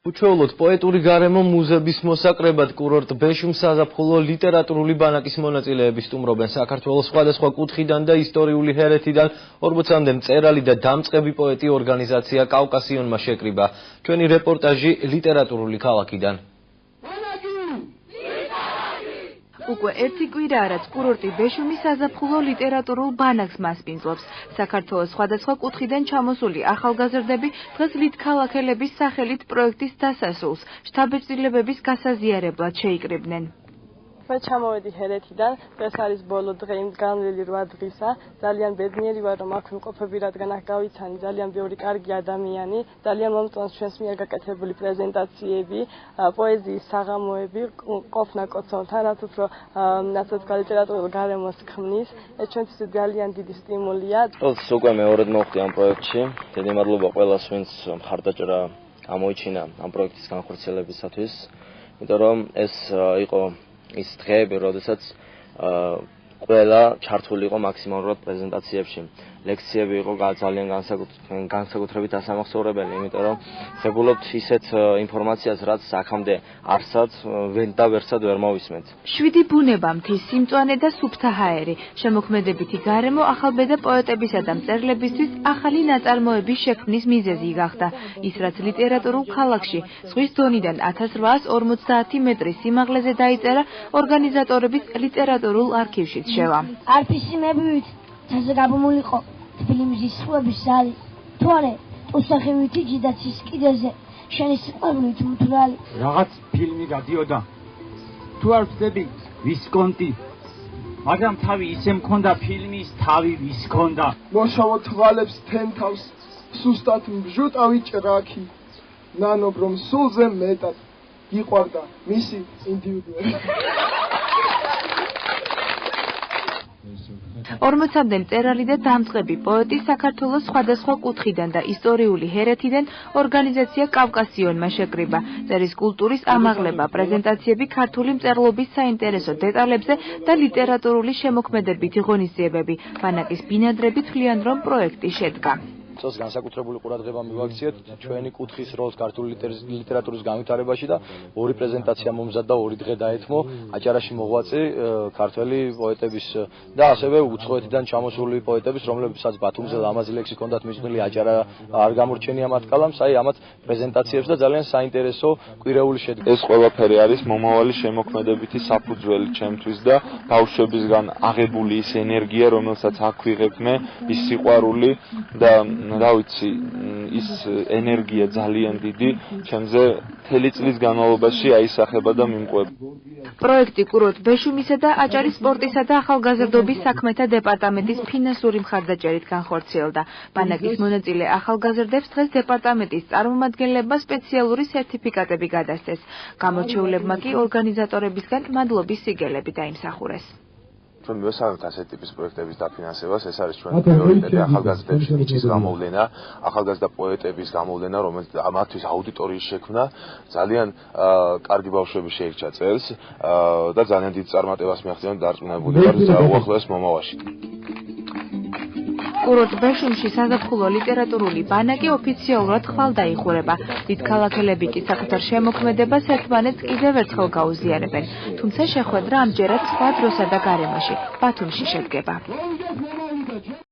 უჩვეულოდ პოეტური გარემო მუზების მოსაკრებად კურორტ ბეშუმს საზაფხულო ლიტერატურული ბანაკის მონაწილეები სტუმრობენ საქართველოს სხვადასხვა კუთხიდან და ისტორიული ჰერეთიდან 40-მდე მწერალი და დამწყები პოეტი ორგანიზაცია კავკასიონმა შეკრიბა. ჩვენი რეპორტაჟი ლიტერატურული ქალაქიდან. უკვე ერთი კვირაა, რაც კურორტი ბეშუმი საზაფხულო ლიტერატურულ ბანაკს მასპინძლობს. საქართველოს სხვადასხვა კუთხიდან ჩამოსული ახალგაზრდები დღეს ლითქალაქელების სახელით პროექტის დასასრულს შთაბეჭდილებების გასაზიარებლად შეიკრიბნენ. მე ჩამოვედი ჰერეთიდან, დღეს არის ბოლო დღე იმ განვლილი 8 დღისა. ძალიან ბედნიერი ვარ, რომ აქ ვიმყოფები, რადგან აქ გავიცანი ძალიან ბევრი კარგი ადამიანი, ძალიან მომწონს ჩვენს მიერ გაკეთებული პრეზენტაციები, პოეზიის საღამოები, ყოფნა კოცონთან, რაც უფრო ლიტერატურულ გარემოს ქმნის. ეს ჩვენთვის ძალიან დიდი სტიმულია. ეს უკვე მეორედ მოვხდი ამ პროექტში. დიდი მადლობა ყველას, ვინც მხარდაჭერა გამოიჩინა ამ პროექტის განხორციელებისათვის, იმიტომ რომ ეს იყო ის დღეები, როდესაც ყველა ჩართული იყო მაქსიმალურად პრეზენტაციებში. ლექციები იყო ძალიან განსაკუთრებით ასამახსოვრებელი, იმიტომ რომ ვღებულობთ ისეთ ინფორმაციას, რაც აქამდე არსად ვერცად ვერ მოვისმენთ. 7 ბუნება, მთის სიმწვანე და სუფთა ჰაერი, შემოქმედებითი გარემო ახალბედა პოეტებისა და მწერლებისთვის ახალი ნაწარმოების შექმნის მიზეზი გახდა. ის რაც ლიტერატურულ ქალაქში ზღვის დონიდან 1850 მეტრის სიმაღლეზე დაიწერა, ორგანიზატორების ლიტერატურულ არქივშიც შევა. არქივსიმებით საზოგადოებულიყო ფილმის სრულების ზალი. თუ არა, უსახევითი ჯიდაცის კიდეზე შენი სიყვარული თუ თურალი. რაღაც ფილმი გადიოდა. თუ არ ვწდები ვისკონტი. მაგრამ თავი ისე მქონდა ფილმის თავი ვისკონდა. მოშავო თვალებს თენთავს სუსტად მბჟუტავი ჭრაქი. ნანობ რომ სულზე მეტად გიყვარდა მისი ინდივიდუალი. 40-მდე მწერალი და დამწყები პოეტი საქართველოს სხვადასხვა კუთხიდან და ისტორიული ჰერეთიდან ორგანიზაცია კავკასიონმა შეკრიბა. წერის კულტურის ამაღლება, პრეზენტაციები ქართული მწერლობის საინტერესო დეტალებზე და ლიტერატურული შემოქმედებითი ღონისძიებები. ბანაკის ბინადრები თვლიან, რომ პროექტი შედგა. წელს განსაკუთრებული ყურადღება მივაქციეთ ჩვენი კუთხის როლს ქართული ლიტერატურის განვითარებაში და ორი პრეზენტაცია მომზადდა, 2 დღე დაეთმო აჭარაში მოღვაწე ქართველი პოეტების და ასევე უცხოეთიდან ჩამოსული პოეტების, რომლებსაც ბათუმზე ლამაზი ლექსი ჰქონდათ მიძღვნილი, აჭარა არ გამორჩენია მათ კალამს, ამათ პრეზენტაციებს და ძალიან საინტერესო კვირეული შედგა. ეს ყველაფერი არის მომავალი შემოქმედებითი საფუძველი ჩემთვის და ბავშვებისგან აღებული ის ენერგია, რომელსაც აქ ვიღებ მე, ის სიყვარული და რა ვიცი, ის ენერგია ძალიან დიდი ჩემზე მთელი წლის განმავლობაში აისახება და მიმყვება. პროექტი კურორტ ბეშუმისა და აჭარის სპორტისა და ახალგაზრდობის საქმეთა დეპარტამენტის ფინანსური მხარდაჭერით განხორციელდა. ბანაკის მონაწილე ახალგაზრდებს დღეს დეპარტამენტის წარმომადგენლებმა სპეციალური სერტიფიკატები გადასცეს. გამორჩეულებმა კი ორგანიზატორებისგან მადლობის სიგელები დაიმსახურეს. ჩვენ მივესალმებით ასეთი ტიპის პროექტების დაფინანსებას, ეს არის ჩვენი პრიორიტეტი, ახალგაზრდების ნიჭის გამოვლენა, ახალგაზრდა პოეტების გამოვლენა, რომელიც მათთვის აუდიტორიის შექმნა, ძალიან კარგი ბავშვები შეირჩა წელს და ძალიან დიდ წარმატებას მიაღწევენ დარწმუნებული ვარ უახლოეს მომავალში. კურორტ ბეშუმში საზაფხულო ლიტერატურული ბანაკი ოფიციალურად ხვალ დაიხურება. ლითქალაქელები კი საკუთარ შემოქმედებას ერთმანეთს კიდევ ერთხელ გაუზიარებენ. თუმცა შეხვედრა ამჯერად სხვა დროსა და გარემოში ბათუმში შედგება.